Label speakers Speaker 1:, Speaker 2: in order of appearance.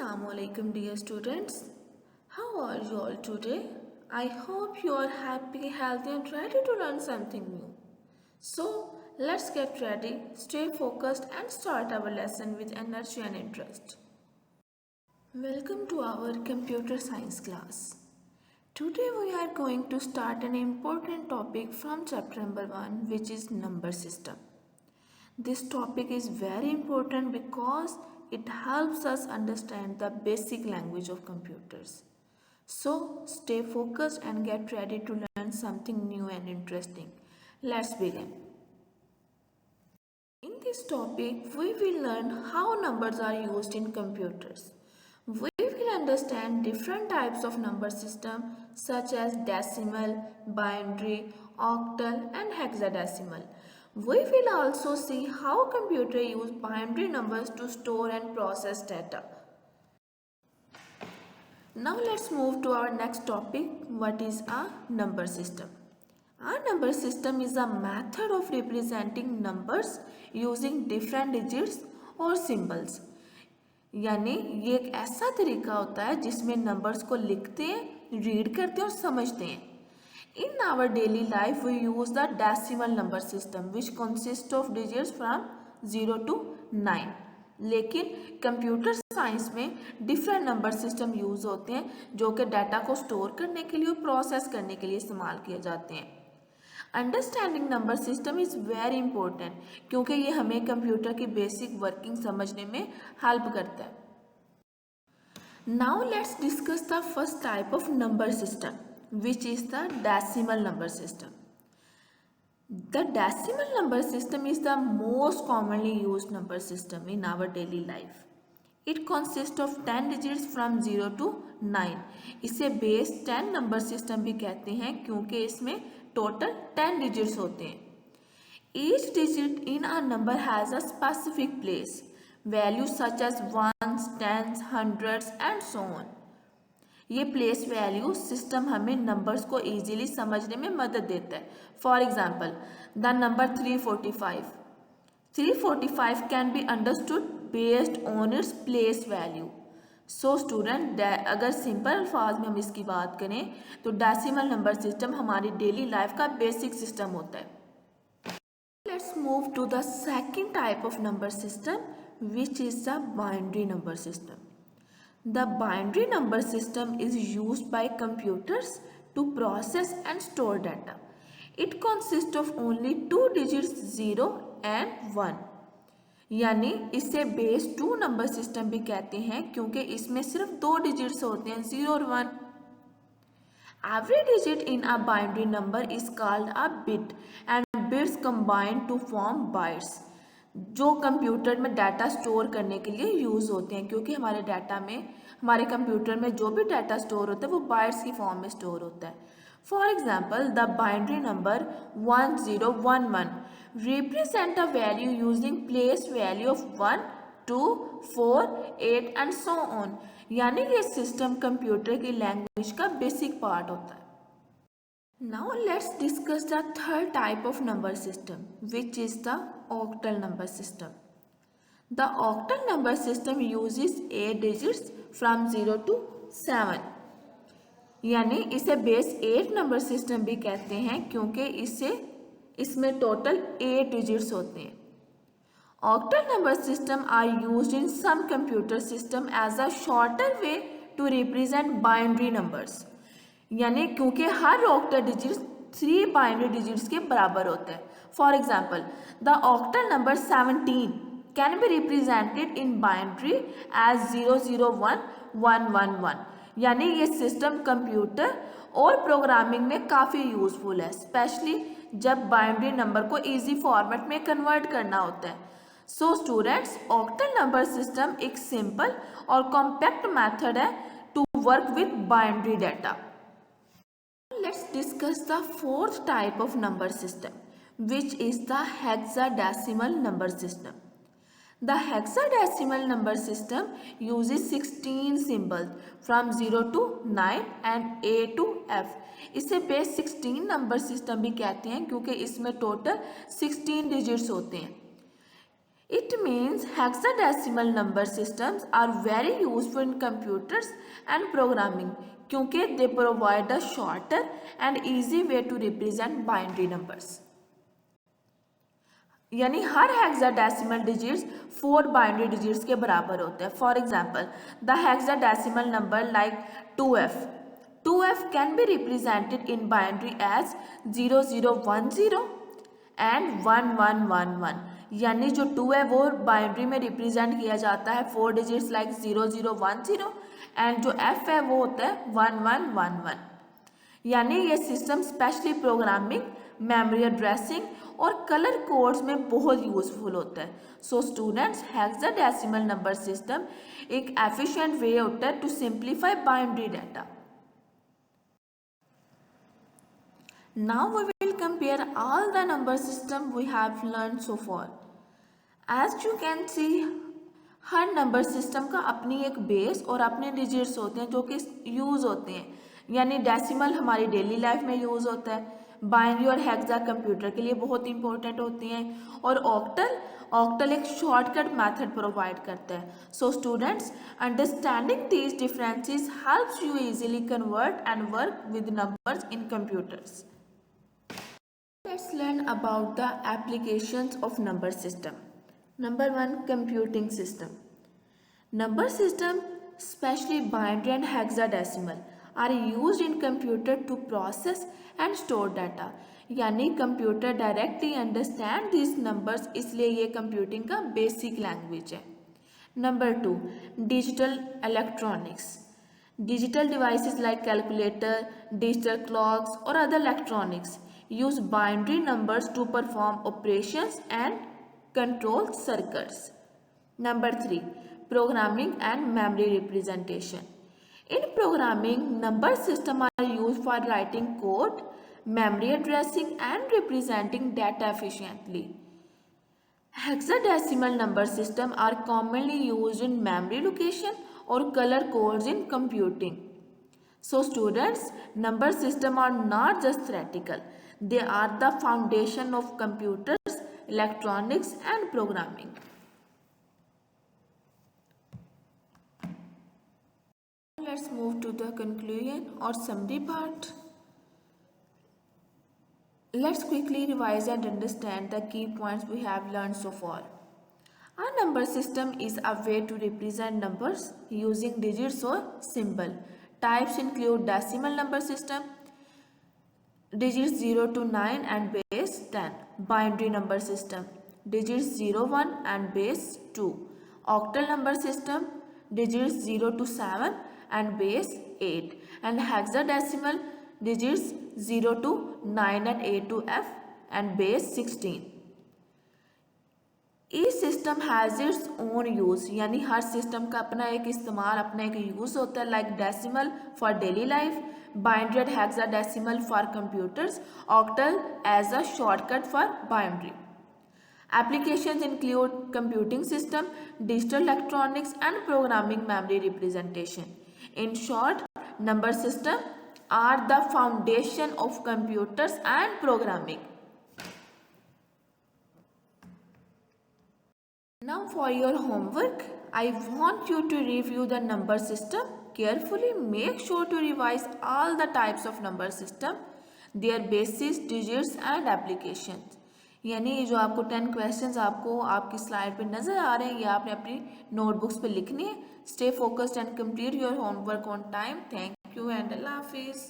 Speaker 1: Assalamu alaikum dear students. How are you all today? I hope you are happy, healthy and ready to learn something new. So let's get ready, stay focused and start our lesson with energy and interest. Welcome to our computer science class. Today we are going to start an important topic from chapter number 1, which is number system. This topic is very important because it helps us understand the basic language of computers. So stay focused and get ready to learn something new and interesting. Let's begin. In this topic, we will learn how numbers are used in computers. We will understand different types of number system such as decimal, binary, octal and hexadecimal. We will also see how computers use binary numbers to store and process data. Now let's move to our next topic. What is a number system? A number system is a method of representing numbers using different digits और symbols. यानी ये एक ऐसा तरीका होता है जिसमें numbers को लिखते हैं, रीड करते हैं और समझते हैं. In our daily life, we use the decimal number system, which consists of digits from 0 to 9. लेकिन कंप्यूटर साइंस में डिफरेंट नंबर सिस्टम यूज होते हैं जो कि डाटा को स्टोर करने के लिए और प्रोसेस करने के लिए इस्तेमाल किए जाते हैं. Understanding number system is very important क्योंकि ये हमें कंप्यूटर की बेसिक वर्किंग समझने में हेल्प करता है. Now let's discuss the first type of number system, which is the decimal number system. The decimal number system is the most commonly used number system in our daily life. It consists of 10 digits from 0 to 9. इसे base 10 number system भी कहते हैं क्योंकि इसमें total 10 digits होते हैं. Each digit in a number has a specific place. Values such as ones, tens, hundreds and so on. ये place value system हमें नंबर्स को इजीली समझने में मदद देता है. For example the number 345 can be understood based on its place value. So student, अगर simple अल्फाज में हम इसकी बात करें तो डेसिमल नंबर सिस्टम हमारी डेली लाइफ का बेसिक सिस्टम होता है. Let's move to the second type of number system which is the binary number system. The binary number system is used by computers to process and store data. It consists of only two digits 0 and 1. यानी इसे base 2 number system भी कहते हैं क्योंकि इसमें सिर्फ 2 digits होते हैं 0 और 1. Every digit in a binary number is called a bit and bits combine to form bytes. जो कंप्यूटर में डाटा स्टोर करने के लिए यूज़ होते हैं क्योंकि हमारे कंप्यूटर में जो भी डाटा स्टोर होता है वो बाइट्स की फॉर्म में स्टोर होता है. For example the binary number 1011 represent a value using place value of 1, 2, 4, 8 and so on. यानी ये सिस्टम कंप्यूटर की लैंग्वेज का बेसिक पार्ट होता है. Now let's discuss the third type of number system, which is the octal number system. The octal number system uses 8 digits from 0 to 7. यानी इसे base 8 number system भी कहते हैं क्योंकि इसमें टोटल 8 डिजिट्स होते हैं. Octal number system are used in some computer system as a shorter way to represent binary numbers. यानी क्योंकि हर ऑक्टल डिजिट 3 बाइनरी डिजिट्स के बराबर होता है. For example the octal number 17 can be represented in binary as 001111. यानी ये system computer और प्रोग्रामिंग में काफ़ी यूजफुल है, स्पेशली जब बाइनरी नंबर को इजी फॉर्मेट में कन्वर्ट करना होता है. So students, octal number system एक सिंपल और कॉम्पैक्ट मेथड है to work with binary data. Let's discuss the fourth type of number system, which is the hexadecimal number system. The hexadecimal number system uses 16 symbols from 0 to 9 and A to F. इसे base 16 number system भी कहते हैं क्योंकि इसमें total 16 digits होते हैं. It means hexadecimal number systems are very useful in computers and programming क्योंकि they provide a shorter and easy way to represent binary numbers. यानी हर हेक्साडेसिमल डिजिट्स 4 बाइनरी डिजिट्स के बराबर होते हैं. For example the hexadecimal number like 2f can be represented in binary as 0010 and 1111. यानी जो 2 है वो बाइनरी में रिप्रेजेंट किया जाता है 4 डिजिट्स लाइक 0010 एंड जो f है वो होता है 1111. यानी ये system specially programming, memory addressing और कलर कोड्स में बहुत यूजफुल होता है. So students, hexadecimal number system एक एफिशिएंट वे होता है to simplify binary data. Now we will compare all the number system we have learned so far. As you can see, her number system का अपनी एक base और अपने digits होते हैं जो कि यूज़ होते हैं. यानी डेसिमल हमारी डेली लाइफ में यूज़ होता है, बाइनरी और हेक्सा कंप्यूटर के लिए बहुत इंपॉर्टेंट होती हैं, और ऑक्टल एक शॉर्टकट मेथड प्रोवाइड करता है. So students, understanding these differences helps you easily convert and work with numbers in computers. Let's learn about the applications of number system. Number 1, computing system. Number system, especially binary and hexadecimal, are used in computer to process and store data. यानी computer directly understand this numbers, इसलिए ये computing का basic language है. Number 2, digital electronics. Digital devices like calculator, digital clocks or other electronics use binary numbers to perform operations and control circuits. Number 3, programming and memory representation. In programming, number systems are used for writing code, memory addressing and representing data efficiently. Hexadecimal number systems are commonly used in memory location or color codes in computing. So students, number systems are not just theoretical. They are the foundation of computers, electronics and programming. Let's move to the conclusion or summary part. Let's quickly revise and understand the key points we have learned so far. A number system is a way to represent numbers using digits or symbol. Types include decimal number system, digits 0 to 9 and base 10. Binary number system, digits 0, 1 and base 2. Octal number system, digits 0 to 7 and base 8. And hexadecimal, digits 0 to 9 and A to F and base 16. Each system has its own use. यानी हर system का अपना एक इस्तेमाल, अपना एक use होता है. Like decimal for daily life, binary and hexadecimal for computers, octal as a shortcut for binary. Applications include computing system, digital electronics and programming memory representation. In short, number system are the foundation of computers and programming. Now for your homework, I want you to review the number system carefully. Make sure to revise all the types of number system, their basis, digits and applications. यानी जो आपको 10 questions आपको आपकी slide पे नज़र आ रहे हैं, ये आपने अपनी नोटबुक्स पे लिखनी है. Stay focused and complete your homework on time. Thank you and अल्लाह हाफिज़.